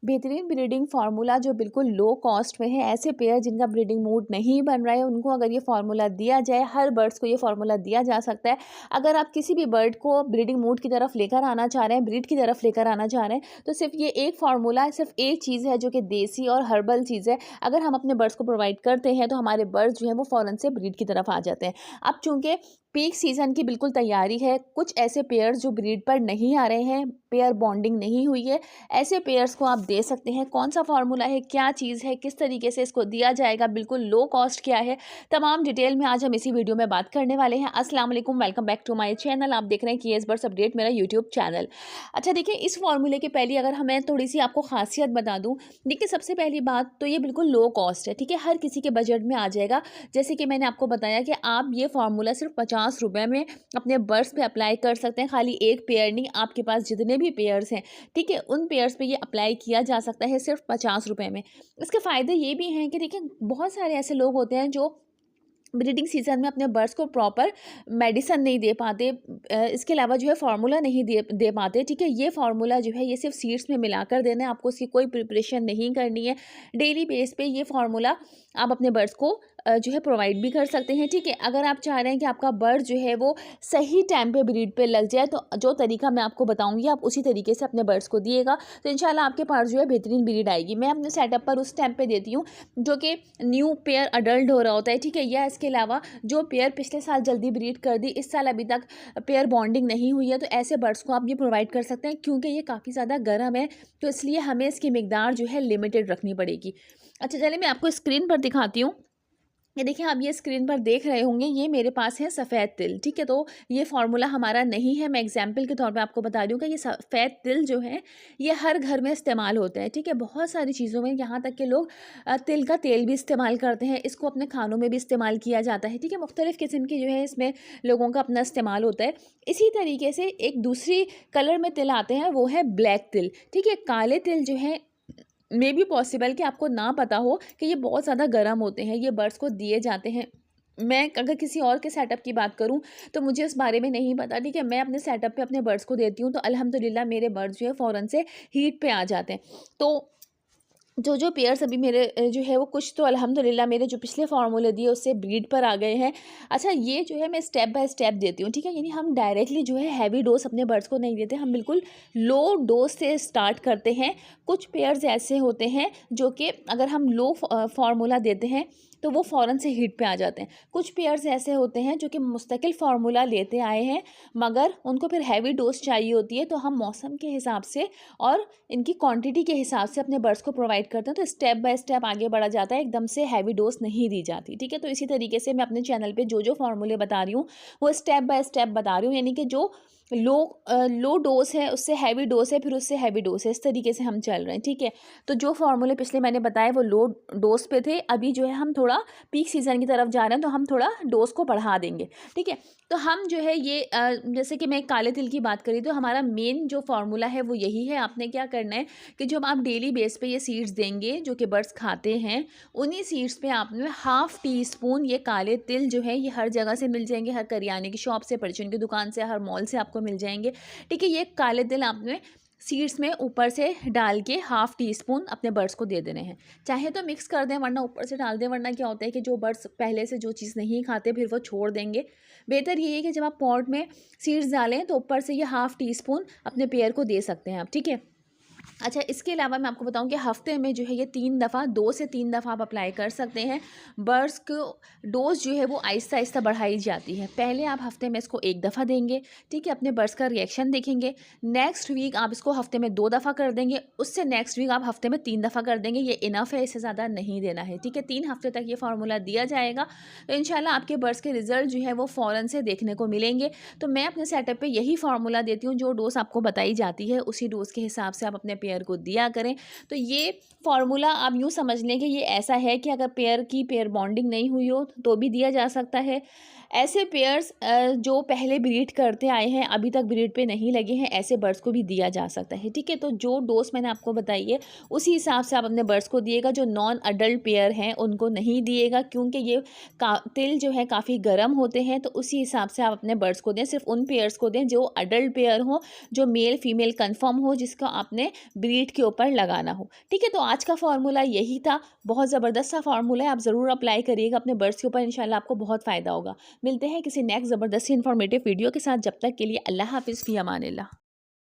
बेहतरीन breeding formula जो बिल्कुल लो कॉस्ट में है, ऐसे पेयर जिनका ब्रीडिंग मूड नहीं बन रहा है उनको अगर ये फार्मूला दिया जाए, हर बर्ड्स को ये फार्मूला दिया जा सकता है। अगर आप किसी भी बर्ड को ब्रीडिंग मूड की तरफ लेकर आना चाह रहे हैं, ब्रीड की तरफ लेकर आना चाह रहे हैं, तो सिर्फ ये एक फार्मूला है, सिर्फ एक चीज़ है जो कि देसी और हर्बल चीज़ है। अगर हम अपने बर्ड्स को प्रोवाइड करते हैं तो हमारे बर्ड्स जो है वो फ़ौरन से ब्रीड की तरफ आ जाते हैं। अब चूँकि पीक सीज़न की बिल्कुल तैयारी है, कुछ ऐसे पेयर्स जो ब्रीड पर नहीं आ रहे हैं, पेयर बॉन्डिंग नहीं हुई है, ऐसे पेयर्स को आप दे सकते हैं। कौन सा फार्मूला है, क्या चीज़ है, किस तरीके से इसको दिया जाएगा, बिल्कुल लो कॉस्ट क्या है, तमाम डिटेल में आज हम इसी वीडियो में बात करने वाले हैं। अस्सलाम वालेकुम, welcome back to my channel. आप देख रहे हैं केएस बर्ड्स अपडेट, मेरा यूट्यूब चैनल। अच्छा देखिए, इस फार्मूले के पहले अगर मैं थोड़ी सी आपको खासियत बता दूँ। देखिए, सबसे पहली बात तो ये बिल्कुल लो कॉस्ट है, ठीक है, हर किसी के बजट में आ जाएगा। जैसे कि मैंने आपको बताया कि आप ये फार्मूला सिर्फ 50 रुपये में अपने बर्ड्स पे अप्लाई कर सकते हैं। खाली एक पेयर नहीं, आपके पास जितने भी पेयर्स हैं, ठीक है, उन पेयर्स पे ये अप्लाई किया जा सकता है सिर्फ 50 रुपये में। इसके फ़ायदे ये भी हैं कि देखिए, बहुत सारे ऐसे लोग होते हैं जो ब्रीडिंग सीजन में अपने बर्ड्स को प्रॉपर मेडिसिन नहीं दे पाते, इसके अलावा जो है फार्मूला नहीं दे पाते, ठीक है। ये फार्मूला जो है ये सिर्फ सीड्स में मिलाकर देना है, आपको उसकी कोई प्रिपरेशन नहीं करनी है। डेली बेस पे ये फार्मूला आप अपने बर्ड्स को जो है प्रोवाइड भी कर सकते हैं, ठीक है। अगर आप चाह रहे हैं कि आपका बर्ड जो है वो सही टाइम पे ब्रीड पे लग जाए, तो जो तरीका मैं आपको बताऊंगी आप उसी तरीके से अपने बर्ड्स को दिएगा, तो इंशाल्लाह आपके पास जो है बेहतरीन ब्रीड आएगी। मैं अपने सेटअप पर उस टाइम पे देती हूँ जो कि न्यू पेयर अडल्ट हो रहा होता है, ठीक है, या इसके अलावा जो पेयर पिछले साल जल्दी ब्रीड कर दी, इस साल अभी तक पेयर बॉन्डिंग नहीं हुई है, तो ऐसे बर्ड्स को आप ये प्रोवाइड कर सकते हैं। क्योंकि ये काफ़ी ज़्यादा गर्म है, तो इसलिए हमें इसकी मिकदार जो है लिमिटेड रखनी पड़ेगी। अच्छा चलिए, मैं आपको स्क्रीन पर दिखाती हूँ। ये देखिए, आप ये स्क्रीन पर देख रहे होंगे, ये मेरे पास है सफ़ेद तिल, ठीक है। तो ये फार्मूला हमारा नहीं है, मैं एग्जांपल के तौर पे आपको बता रही हूँ कि ये सफ़ेद तिल जो है ये हर घर में इस्तेमाल होता है, ठीक है। बहुत सारी चीज़ों में, यहाँ तक कि लोग तिल का तेल भी इस्तेमाल करते हैं, इसको अपने खानों में भी इस्तेमाल किया जाता है, ठीक है। मुख्तलिफ़ किस्म की जो है इसमें लोगों का अपना इस्तेमाल होता है। इसी तरीके से एक दूसरी कलर में तिल आते हैं, वो है ब्लैक तिल, ठीक है। काले तिल जो है मे बी पॉसिबल कि आपको ना पता हो कि ये बहुत ज़्यादा गर्म होते हैं, ये बर्ड्स को दिए जाते हैं। मैं अगर किसी और के सेटअप की बात करूं तो मुझे इस बारे में नहीं पता, ठीक है। मैं अपने सेटअप पे अपने बर्ड्स को देती हूं तो अल्हम्दुलिल्लाह मेरे बर्ड्स जो है फ़ौरन से हीट पे आ जाते हैं। तो जो पेयर्स अभी मेरे जो है वो कुछ तो अल्हम्दुलिल्लाह मेरे जो पिछले फार्मूले दिए उससे ब्रीड पर आ गए हैं। अच्छा, ये जो है मैं स्टेप बाय स्टेप देती हूँ, ठीक है। यानी हम डायरेक्टली जो है हैवी डोज अपने बर्ड्स को नहीं देते, हम बिल्कुल लो डोज से स्टार्ट करते हैं। कुछ पेयर्स ऐसे होते हैं जो कि अगर हम लो फार्मूला देते हैं तो वो फ़ौरन से हीट पे आ जाते हैं। कुछ पेयर्स ऐसे होते हैं जो कि मुस्तकिल फार्मूला लेते आए हैं, मगर उनको फिर हैवी डोज चाहिए होती है, तो हम मौसम के हिसाब से और इनकी क्वांटिटी के हिसाब से अपने बर्ड्स को प्रोवाइड करते हैं, तो स्टेप बाय स्टेप आगे बढ़ा जाता है, एकदम से हैवी डोज नहीं दी जाती, ठीक है। तो इसी तरीके से मैं अपने चैनल पे जो फार्मूले बता रही हूँ वो स्टेप बाय स्टेप बता रही हूँ, यानी कि जो लो डोज है उससे हैवी डोज है, फिर उससे हैवी डोज है, इस तरीके से हम चल रहे हैं, ठीक है। तो जो फार्मूले पिछले मैंने बताए वो लो डोज पे थे, अभी जो है हम थोड़ा पीक सीजन की तरफ जा रहे हैं, तो हम थोड़ा डोज को बढ़ा देंगे, ठीक है। तो हम जो है ये जैसे कि मैं काले तिल की बात करी तो हमारा मेन जो फार्मूला है वो यही है। आपने क्या करना है कि जब आप डेली बेस पे ये सीड्स देंगे जो कि बर्ड्स खाते हैं, उन्हीं सीड्स पे आपने हाफ़ टी स्पून ये काले तिल जो है, ये हर जगह से मिल जाएंगे, हर करियाने की शॉप से, परचून की दुकान से, हर मॉल से आपको मिल जाएंगे, ठीक है। ये काले तिल आपने सीड्स में ऊपर से डाल के हाफ़ टी स्पून अपने बर्ड्स को दे देने हैं। चाहे तो मिक्स कर दें, वरना ऊपर से डाल दें, वरना क्या होता है कि जो बर्ड्स पहले से जो चीज़ नहीं खाते फिर वो छोड़ देंगे। बेहतर ये है कि जब आप पॉट में सीड्स डालें तो ऊपर से ये हाफ़ टी स्पून अपने पेयर को दे सकते हैं आप, ठीक है। अच्छा, इसके अलावा मैं आपको बताऊं कि हफ्ते में जो है ये 3 दफ़ा, 2 से 3 दफ़ा आप अप्लाई कर सकते हैं। बर्ड्स को डोज जो है वो आहिस्ता आहिस्ता बढ़ाई जाती है। पहले आप हफ्ते में इसको 1 दफ़ा देंगे, ठीक है, अपने बर्ड्स का रिएक्शन देखेंगे। नेक्स्ट वीक आप इसको हफ्ते में 2 दफ़ा कर देंगे, उससे नेक्स्ट वीक आप हफ्ते में 3 दफ़ा कर देंगे। ये इनफ है, इससे ज़्यादा नहीं देना है, ठीक है। 3 हफ्ते तक ये फार्मूला दिया जाएगा, तो इंशाल्लाह आपके बर्ड्स के रिजल्ट जो है वो फ़ौरन से देखने को मिलेंगे। तो मैं अपने सेटअप पर यही फार्मूला देती हूँ, जो डोज आपको बताई जाती है उसी डोज के हिसाब से आप अपने पेयर को दिया करें। तो ये फार्मूला आप यूँ समझ लें कि ये ऐसा है कि अगर पेयर बॉन्डिंग नहीं हुई हो तो भी दिया जा सकता है। ऐसे पेयर्स जो पहले ब्रीड करते आए हैं, अभी तक ब्रीड पे नहीं लगे हैं, ऐसे बर्ड्स को भी दिया जा सकता है, ठीक है। तो जो डोज मैंने आपको बताई है उसी हिसाब से आप अपने बर्ड्स को दिएगा। जो नॉन अडल्ट पेयर हैं उनको नहीं दिएगा, क्योंकि ये तिल जो है काफ़ी गर्म होते हैं। तो उसी हिसाब से आप अपने बर्ड्स को दें। सिर्फ उन पेयर्स को दें जो अडल्ट पेयर हो, जो मेल फीमेल कन्फर्म हो, जिसको आपने ब्रीड के ऊपर लगाना हो, ठीक है। तो आज का फॉर्मूला यही था, बहुत ज़बरदस्त सा फॉर्मूला है, आप ज़रूर अप्लाई करिएगा अपने बर्ड्स के ऊपर, इंशाल्लाह आपको बहुत फ़ायदा होगा। मिलते हैं किसी नेक्स्ट ज़बरदस्त इन्फॉर्मेटिव वीडियो के साथ, जब तक के लिए अल्लाह हाफ़िज़, फ़ी अमानिल्लाह।